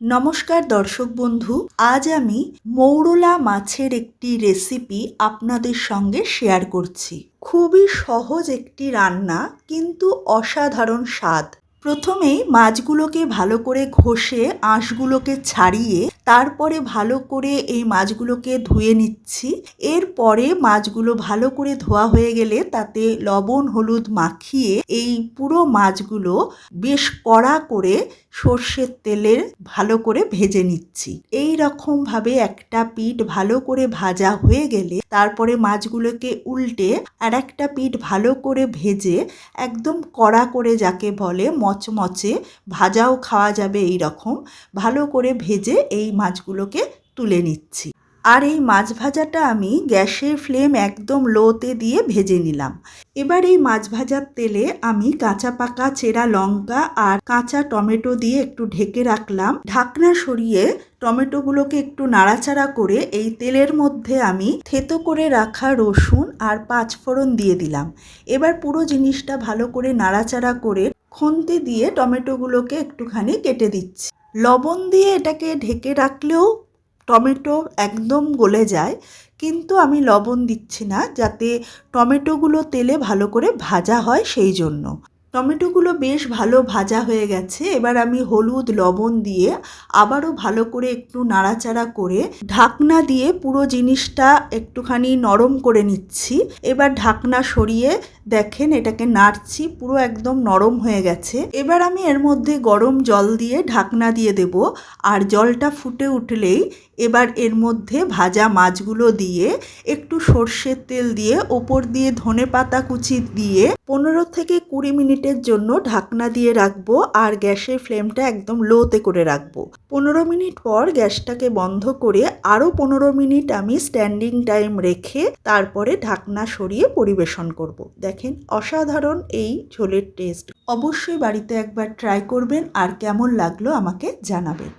নমস্কার দর্শক বন্ধু, আজ আমি মৌরলা মাছের একটি রেসিপি আপনাদের সঙ্গে শেয়ার করছি। খুবই সহজ একটি রান্না, কিন্তু অসাধারণ স্বাদ। প্রথমেই মাছগুলোকে ভালো করে ঘষে আঁশগুলোকে ছাড়িয়ে তারপরে ভালো করে এই মাছগুলোকে ধুয়ে নিচ্ছি। এরপরে মাছগুলো ভালো করে ধোয়া হয়ে গেলে তাতে লবণ হলুদ মাখিয়ে এই পুরো মাছগুলো বেশ কড়া করে সর্ষের তেলে ভালো করে ভেজে নিচ্ছি। এই রকম ভাবে একটা পিঠ ভালো করে ভাজা হয়ে গেলে তারপরে মাছগুলোকে উল্টে আর একটা পিঠ ভালো করে ভেজে একদম কড়া করে, যাকে বলে মচমচে, ভাজাও খাওয়া যাবে, এই রকম ভালো করে ভেজে এই মাছগুলোকে তুলে নিচ্ছি। আর এই মাছ ভাজাটা আমি গ্যাসের ফ্লেম একদম লোতে দিয়ে ভেজে নিলাম। এবার এই মাছ ভাজার তেলে আমি কাঁচা পাকা চেরা লঙ্কা আর কাঁচা টমেটো দিয়ে একটু ঢেকে রাখলাম। ঢাকনা সরিয়ে টমেটোগুলোকে একটু নাড়াচাড়া করে এই তেলের মধ্যে আমি থেতো করে রাখা রসুন আর পাঁচফোড়ন দিয়ে দিলাম। এবার পুরো জিনিসটা ভালো করে নাড়াচাড়া করে খুন্তি দিয়ে টমেটোগুলোকে একটুখানি কেটে দিচ্ছি। লবণ দিয়ে এটাকে ঢেকে রাখলেও টমেটো একদম গলে যায়, কিন্তু আমি লবণ দিচ্ছি না, যাতে টমেটোগুলো তেলে ভালো করে ভাজা হয় সেই জন্য। টমেটোগুলো বেশ ভালো ভাজা হয়ে গেছে। এবার আমি হলুদ লবণ দিয়ে আবারও ভালো করে একটু নাড়াচাড়া করে ঢাকনা দিয়ে পুরো জিনিসটা একটুখানি নরম করে নিচ্ছি। এবার ঢাকনা সরিয়ে দেখেন এটাকে নাড়ছি, পুরো একদম নরম হয়ে গেছে। এবার আমি এর মধ্যে গরম জল দিয়ে ঢাকনা দিয়ে দেব। আর জলটা ফুটে উঠলেই এবার এর মধ্যে ভাজা মাছগুলো দিয়ে একটু সর্ষের তেল দিয়ে ওপর দিয়ে ধনেপাতা কুচি দিয়ে 15 থেকে 20 মিনিটের জন্য ঢাকনা দিয়ে রাখবো। আর গ্যাসের ফ্লেমটা একদম লোতে করে রাখবো। 15 মিনিট পর গ্যাসটাকে বন্ধ করে আরও 15 মিনিট আমি স্ট্যান্ডিং টাইম রেখে তারপরে ঢাকনা সরিয়ে পরিবেশন করব। দেখেন অসাধারণ এই ঝোলের টেস্ট। অবশ্যই বাড়িতে একবার ট্রাই করবেন আর কেমন লাগলো আমাকে জানাবেন।